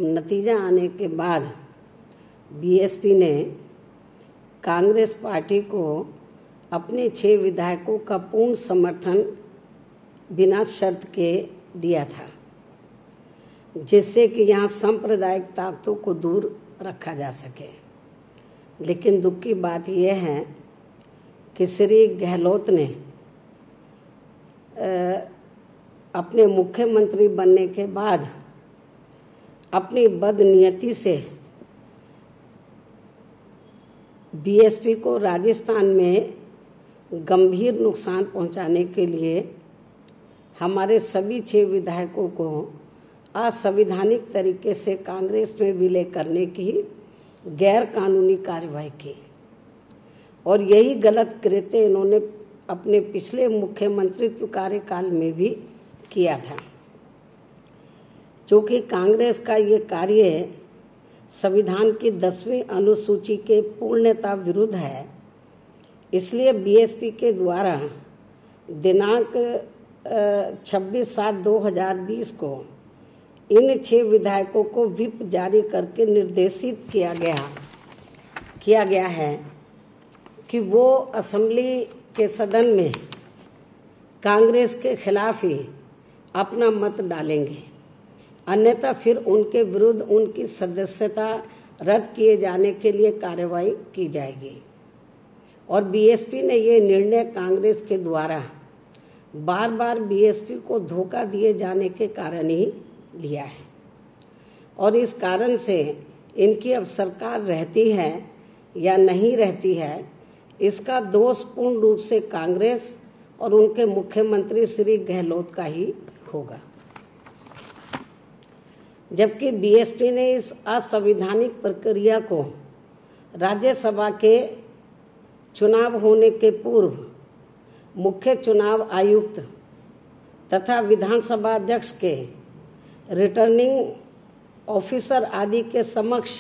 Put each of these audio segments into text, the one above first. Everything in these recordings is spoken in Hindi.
नतीजा आने के बाद बीएसपी ने कांग्रेस पार्टी को अपने 6 विधायकों का पूर्ण समर्थन बिना शर्त के दिया था, जिससे कि यहाँ सांप्रदायिक ताकतों को दूर रखा जा सके। लेकिन दुख की बात यह है कि श्री गहलोत ने अपने मुख्यमंत्री बनने के बाद अपनी बदनीयती से बीएसपी को राजस्थान में गंभीर नुकसान पहुंचाने के लिए हमारे सभी 6 विधायकों को असंवैधानिक तरीके से कांग्रेस में विलय करने की गैर कानूनी कार्रवाई की। और यही गलत कृत्य इन्होंने अपने पिछले मुख्यमंत्रित्व कार्यकाल में भी किया था। चूँकि कांग्रेस का ये कार्य संविधान की 10वीं अनुसूची के पूर्णतः विरुद्ध है, इसलिए बीएसपी के द्वारा दिनांक 26/7/2020 को इन 6 विधायकों को व्हिप जारी करके निर्देशित किया गया है कि वो असेंबली के सदन में कांग्रेस के खिलाफ ही अपना मत डालेंगे, अन्यथा फिर उनके विरुद्ध उनकी सदस्यता रद्द किए जाने के लिए कार्रवाई की जाएगी। और बीएसपी ने ये निर्णय कांग्रेस के द्वारा बार बार बीएसपी को धोखा दिए जाने के कारण ही लिया है। और इस कारण से इनकी अब सरकार रहती है या नहीं रहती है, इसका दोष पूर्ण रूप से कांग्रेस और उनके मुख्यमंत्री श्री गहलोत का ही होगा। जबकि बीएसपी ने इस असंवैधानिक प्रक्रिया को राज्यसभा के चुनाव होने के पूर्व मुख्य चुनाव आयुक्त तथा विधानसभा अध्यक्ष के रिटर्निंग ऑफिसर आदि के समक्ष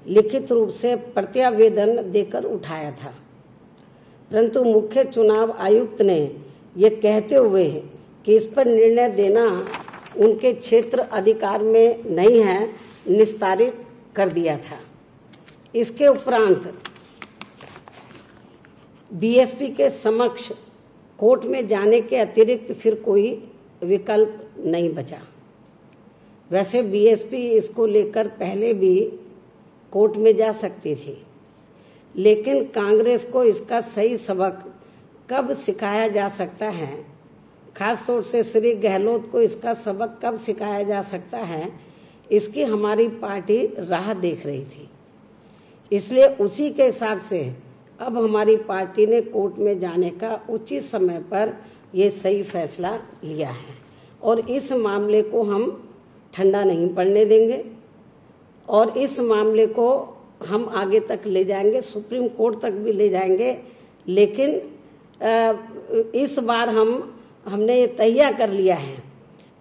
लिखित रूप से प्रत्यावेदन देकर उठाया था, परंतु मुख्य चुनाव आयुक्त ने ये कहते हुए कि इस पर निर्णय देना उनके क्षेत्र अधिकार में नहीं है, निस्तारित कर दिया था। इसके उपरांत बीएसपी के समक्ष कोर्ट में जाने के अतिरिक्त फिर कोई विकल्प नहीं बचा। वैसे बीएसपी इसको लेकर पहले भी कोर्ट में जा सकती थी, लेकिन कांग्रेस को इसका सही सबक कब सिखाया जा सकता है, खास तौर से श्री गहलोत को इसका सबक कब सिखाया जा सकता है, इसकी हमारी पार्टी राह देख रही थी। इसलिए उसी के हिसाब से अब हमारी पार्टी ने कोर्ट में जाने का उचित समय पर यह सही फैसला लिया है और इस मामले को हम ठंडा नहीं पड़ने देंगे और इस मामले को हम आगे तक ले जाएंगे, सुप्रीम कोर्ट तक भी ले जाएंगे। लेकिन इस बार हमने ये तय कर लिया है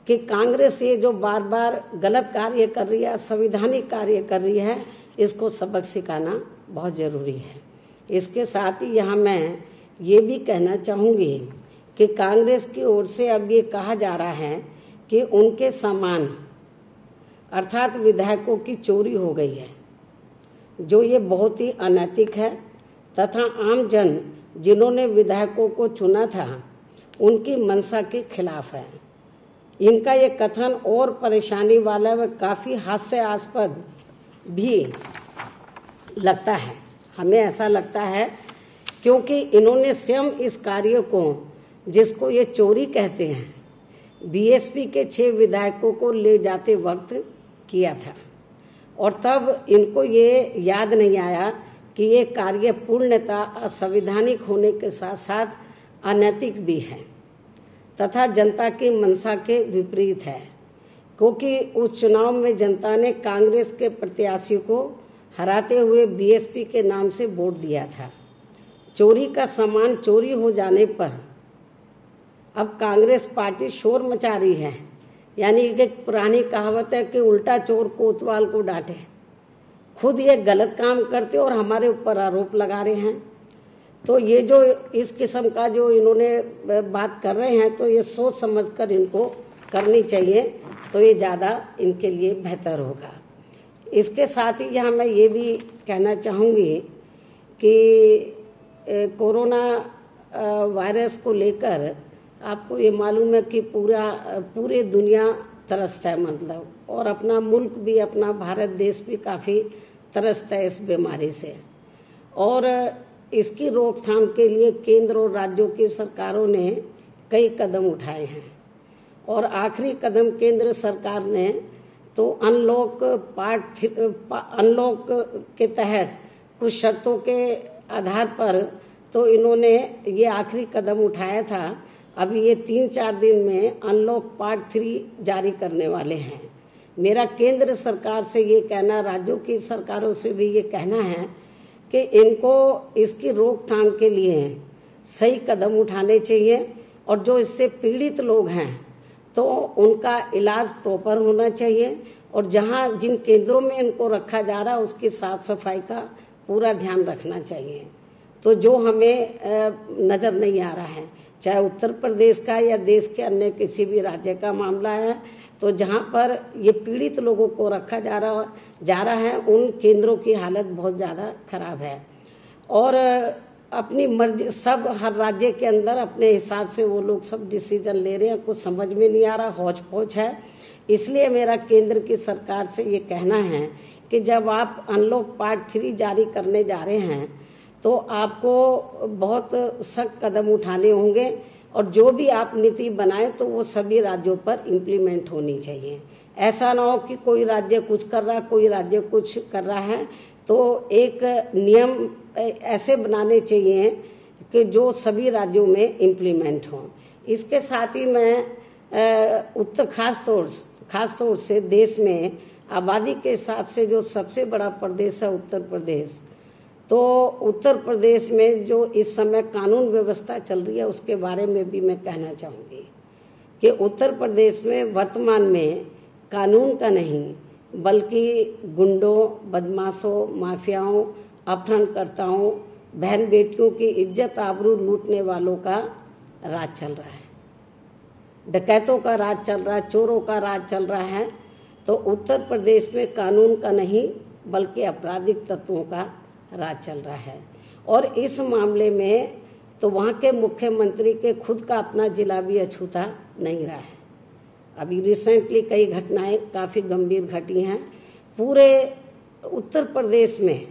कि कांग्रेस ये जो बार बार गलत कार्य कर रही है, संवैधानिक कार्य कर रही है, इसको सबक सिखाना बहुत ज़रूरी है। इसके साथ ही यहाँ मैं ये भी कहना चाहूँगी कि कांग्रेस की ओर से अब ये कहा जा रहा है कि उनके सामान अर्थात विधायकों की चोरी हो गई है, जो ये बहुत ही अनैतिक है तथा आम जन जिन्होंने विधायकों को चुना था उनकी मंशा के खिलाफ है। इनका ये कथन और परेशानी वाला व काफ़ी हास्यास्पद भी लगता है, हमें ऐसा लगता है, क्योंकि इन्होंने स्वयं इस कार्य को, जिसको ये चोरी कहते हैं, बीएसपी के 6 विधायकों को ले जाते वक्त किया था और तब इनको ये याद नहीं आया कि ये कार्य पूर्णतः असंवैधानिक होने के साथ साथ अनैतिक भी है तथा जनता की मंशा के विपरीत है, क्योंकि उस चुनाव में जनता ने कांग्रेस के प्रत्याशी को हराते हुए बीएसपी के नाम से वोट दिया था। चोरी का सामान चोरी हो जाने पर अब कांग्रेस पार्टी शोर मचा रही है, यानी एक पुरानी कहावत है कि उल्टा चोर कोतवाल को डांटे। खुद ये गलत काम करते और हमारे ऊपर आरोप लगा रहे हैं। तो ये जो इस किस्म का जो इन्होंने बात कर रहे हैं, तो ये सोच समझकर इनको करनी चाहिए तो ये ज़्यादा इनके लिए बेहतर होगा। इसके साथ ही यहाँ मैं ये भी कहना चाहूँगी कि कोरोना वायरस को लेकर आपको ये मालूम है कि पूरे दुनिया त्रस्त है, मतलब, और अपना मुल्क भी, अपना भारत देश भी काफ़ी त्रस्त है इस बीमारी से। और इसकी रोकथाम के लिए केंद्र और राज्यों की सरकारों ने कई कदम उठाए हैं, और आखिरी कदम केंद्र सरकार ने तो अनलॉक के तहत कुछ शर्तों के आधार पर तो इन्होंने ये आखिरी कदम उठाया था। अभी ये 3-4 दिन में अनलॉक पार्ट 3 जारी करने वाले हैं। मेरा केंद्र सरकार से ये कहना, राज्यों की सरकारों से भी ये कहना है कि इनको इसकी रोकथाम के लिए सही कदम उठाने चाहिए, और जो इससे पीड़ित लोग हैं तो उनका इलाज प्रॉपर होना चाहिए, और जिन केंद्रों में इनको रखा जा रहा है उसकी साफ सफाई का पूरा ध्यान रखना चाहिए। तो जो हमें नज़र नहीं आ रहा है, चाहे उत्तर प्रदेश का या देश के अन्य किसी भी राज्य का मामला है, तो जहाँ पर ये पीड़ित लोगों को रखा जा रहा है उन केंद्रों की हालत बहुत ज़्यादा खराब है, और अपनी मर्जी सब हर राज्य के अंदर अपने हिसाब से वो लोग सब डिसीजन ले रहे हैं, कुछ समझ में नहीं आ रहा, हौच पौच है। इसलिए मेरा केंद्र की सरकार से ये कहना है कि जब आप अनलॉक पार्ट 3 जारी करने जा रहे हैं तो आपको बहुत सख्त कदम उठाने होंगे, और जो भी आप नीति बनाएं तो वो सभी राज्यों पर इम्प्लीमेंट होनी चाहिए। ऐसा ना हो कि कोई राज्य कुछ कर रहा है, कोई राज्य कुछ कर रहा है। तो एक नियम ऐसे बनाने चाहिए कि जो सभी राज्यों में इम्प्लीमेंट हों। इसके साथ ही मैं खास तौर से देश में आबादी के हिसाब से जो सबसे बड़ा प्रदेश है उत्तर प्रदेश, तो उत्तर प्रदेश में जो इस समय कानून व्यवस्था चल रही है उसके बारे में भी मैं कहना चाहूँगी कि उत्तर प्रदेश में वर्तमान में कानून का नहीं बल्कि गुंडों, बदमाशों, माफियाओं, अपहरणकर्ताओं, बहन बेटियों की इज्जत आबरू लूटने वालों का राज चल रहा है, डकैतों का राज चल रहा है, चोरों का राज चल रहा है। तो उत्तर प्रदेश में कानून का नहीं बल्कि आपराधिक तत्वों का राज चल रहा है, और इस मामले में तो वहाँ के मुख्यमंत्री के खुद का अपना जिला भी अछूता नहीं रहा है। अभी रिसेंटली कई घटनाएं काफ़ी गंभीर घटी हैं पूरे उत्तर प्रदेश में,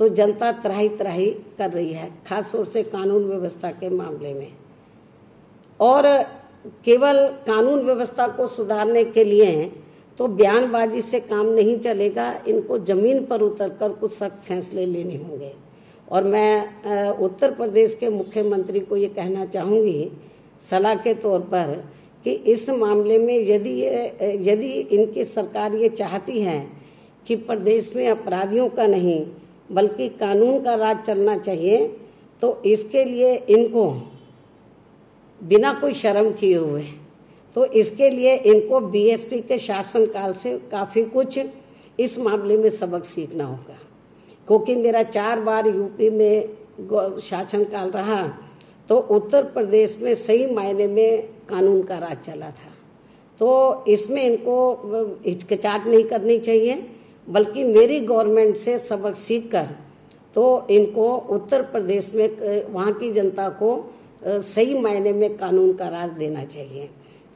तो जनता त्राही त्राही कर रही है, खास तौर से कानून व्यवस्था के मामले में। और केवल कानून व्यवस्था को सुधारने के लिए तो बयानबाजी से काम नहीं चलेगा, इनको जमीन पर उतरकर कुछ सख्त फैसले लेने होंगे। और मैं उत्तर प्रदेश के मुख्यमंत्री को ये कहना चाहूँगी सलाह के तौर पर कि इस मामले में यदि इनकी सरकार ये चाहती है कि प्रदेश में अपराधियों का नहीं बल्कि कानून का राज चलना चाहिए, तो इसके लिए इनको बिना कोई शर्म किए हुए, तो इसके लिए इनको बीएसपी के शासनकाल से काफ़ी कुछ इस मामले में सबक सीखना होगा। क्योंकि मेरा 4 बार यूपी में शासनकाल रहा, तो उत्तर प्रदेश में सही मायने में कानून का राज चला था। तो इसमें इनको हिचकिचाहट नहीं करनी चाहिए, बल्कि मेरी गवर्नमेंट से सबक सीखकर तो इनको उत्तर प्रदेश में वहाँ की जनता को सही मायने में कानून का राज देना चाहिए।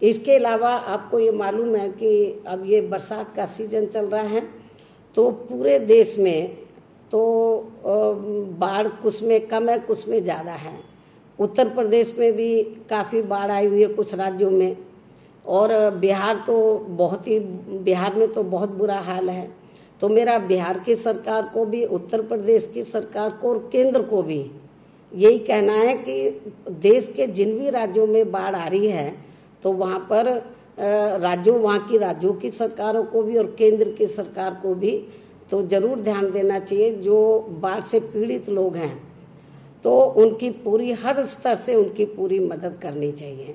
इसके अलावा आपको ये मालूम है कि अब ये बरसात का सीजन चल रहा है, तो पूरे देश में तो बाढ़ कुछ में कम है कुछ में ज़्यादा है। उत्तर प्रदेश में भी काफ़ी बाढ़ आई हुई है कुछ राज्यों में, और बिहार में तो बहुत बुरा हाल है। तो मेरा बिहार की सरकार को भी, उत्तर प्रदेश की सरकार को और केंद्र को भी यही कहना है कि देश के जिन भी राज्यों में बाढ़ आ रही है तो वहाँ पर वहाँ की राज्यों की सरकारों को भी और केंद्र की सरकार को भी तो जरूर ध्यान देना चाहिए। जो बाढ़ से पीड़ित लोग हैं तो उनकी पूरी हर स्तर से उनकी पूरी मदद करनी चाहिए,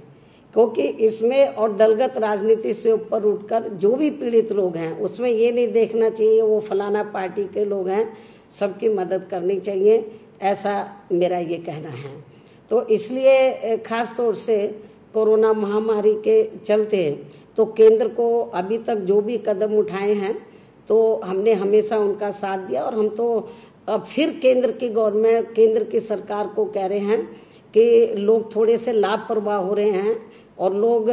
क्योंकि इसमें और दलगत राजनीति से ऊपर उठकर जो भी पीड़ित लोग हैं उसमें ये नहीं देखना चाहिए वो फलाना पार्टी के लोग हैं, सबकी मदद करनी चाहिए, ऐसा मेरा ये कहना है। तो इसलिए खास तौर से कोरोना महामारी के चलते तो केंद्र को अभी तक जो भी कदम उठाए हैं तो हमने हमेशा उनका साथ दिया, और हम तो अब फिर केंद्र की गवर्नमेंट, केंद्र की सरकार को कह रहे हैं कि लोग थोड़े से लापरवाह हो रहे हैं और लोग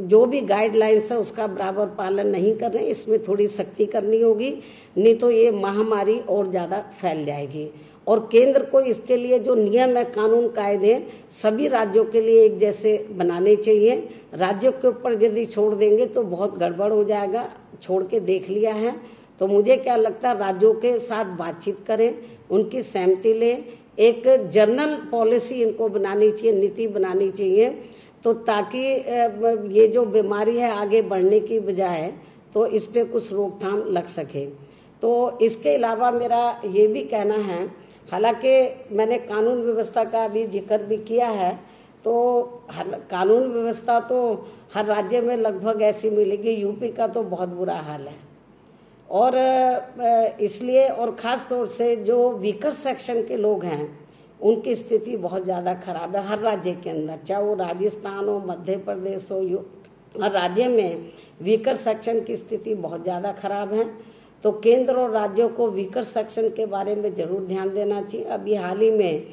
जो भी गाइडलाइंस है उसका बराबर पालन नहीं कर रहे हैं। इसमें थोड़ी सख्ती करनी होगी, नहीं तो ये महामारी और ज़्यादा फैल जाएगी। और केंद्र को इसके लिए जो नियम है, कानून कायदे सभी राज्यों के लिए एक जैसे बनाने चाहिए। राज्यों के ऊपर यदि छोड़ देंगे तो बहुत गड़बड़ हो जाएगा। छोड़ के देख लिया है, तो मुझे क्या लगता है राज्यों के साथ बातचीत करें, उनकी सहमति लें, एक जनरल पॉलिसी इनको बनानी चाहिए, नीति बनानी चाहिए, तो ताकि ये जो बीमारी है आगे बढ़ने की बजाय तो इस पे कुछ रोकथाम लग सके। तो इसके अलावा मेरा ये भी कहना है, हालांकि मैंने कानून व्यवस्था का भी जिक्र भी किया है, तो कानून व्यवस्था तो हर राज्य में लगभग ऐसी मिलेगी। यूपी का तो बहुत बुरा हाल है, और इसलिए और ख़ास तौर से जो वीकर सेक्शन के लोग हैं उनकी स्थिति बहुत ज़्यादा खराब है हर राज्य के अंदर, चाहे वो राजस्थान हो, मध्य प्रदेश हो, हर राज्य में वीकर सेक्शन की स्थिति बहुत ज़्यादा खराब है। तो केंद्र और राज्यों को वीकर सेक्शन के बारे में ज़रूर ध्यान देना चाहिए। अभी हाल ही में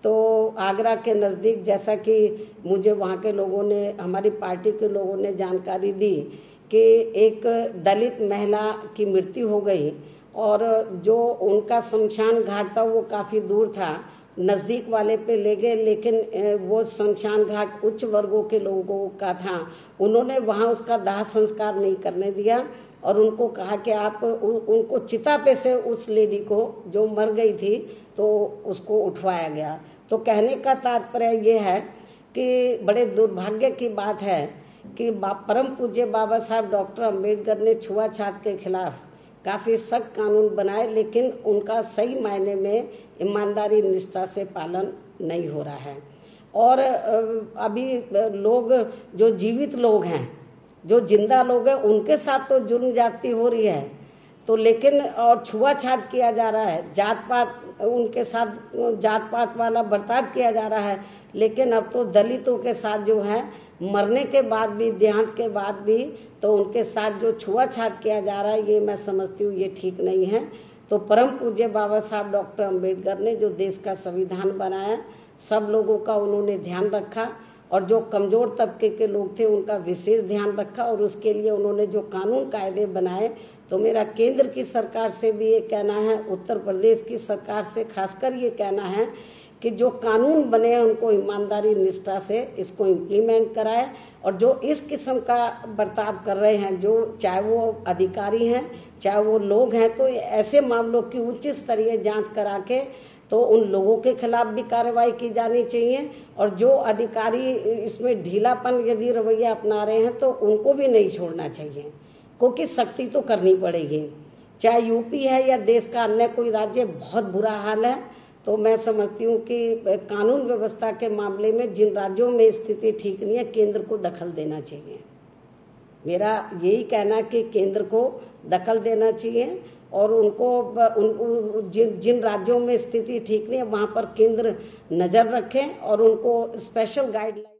तो आगरा के नज़दीक, जैसा कि मुझे वहाँ के लोगों ने, हमारी पार्टी के लोगों ने जानकारी दी कि एक दलित महिला की मृत्यु हो गई, और जो उनका शमशान घाट था वो काफ़ी दूर था, नज़दीक वाले पे ले गए, लेकिन वो शमशान घाट उच्च वर्गों के लोगों का था। उन्होंने वहाँ उसका दाह संस्कार नहीं करने दिया और उनको कहा कि आप उनको चिता पे से उस लेडी को जो मर गई थी तो उसको उठवाया गया। तो कहने का तात्पर्य ये है कि बड़े दुर्भाग्य की बात है कि परम पूज्य बाबा साहब डॉक्टर अंबेडकर ने छुआछूत के खिलाफ काफ़ी सख्त कानून बनाए, लेकिन उनका सही मायने में ईमानदारी निष्ठा से पालन नहीं हो रहा है। और अभी लोग जो जीवित लोग हैं, जो जिंदा लोग हैं, उनके साथ तो जुर्म ज्यादती हो रही है, तो लेकिन और छुआछूत किया जा रहा है, जात पात उनके साथ जात पात वाला बर्ताव किया जा रहा है। लेकिन अब तो दलितों के साथ जो है मरने के बाद भी, देहांत के बाद भी, तो उनके साथ जो छुआछूत किया जा रहा है, ये मैं समझती हूँ ये ठीक नहीं है। तो परम पूज्य बाबा साहब डॉक्टर अंबेडकर ने जो देश का संविधान बनाया, सब लोगों का उन्होंने ध्यान रखा, और जो कमज़ोर तबके के लोग थे उनका विशेष ध्यान रखा, और उसके लिए उन्होंने जो कानून कायदे बनाए। तो मेरा केंद्र की सरकार से भी ये कहना है, उत्तर प्रदेश की सरकार से खासकर ये कहना है कि जो कानून बने हैं उनको ईमानदारी निष्ठा से इसको इम्प्लीमेंट कराए, और जो इस किस्म का बर्ताव कर रहे हैं, जो चाहे वो अधिकारी हैं चाहे वो लोग हैं, तो ऐसे मामलों की उच्च स्तरीय जांच करा के तो उन लोगों के खिलाफ भी कार्रवाई की जानी चाहिए, और जो अधिकारी इसमें ढीलापन यदि रवैया अपना रहे हैं तो उनको भी नहीं छोड़ना चाहिए, क्योंकि सख्ती तो करनी पड़ेगी। चाहे यूपी है या देश का अन्य कोई राज्य, बहुत बुरा हाल है। तो मैं समझती हूँ कि कानून व्यवस्था के मामले में जिन राज्यों में स्थिति ठीक नहीं है, केंद्र को दखल देना चाहिए। मेरा यही कहना कि केंद्र को दखल देना चाहिए, और उनको जिन राज्यों में स्थिति ठीक नहीं है वहाँ पर केंद्र नज़र रखें और उनको स्पेशल गाइडलाइन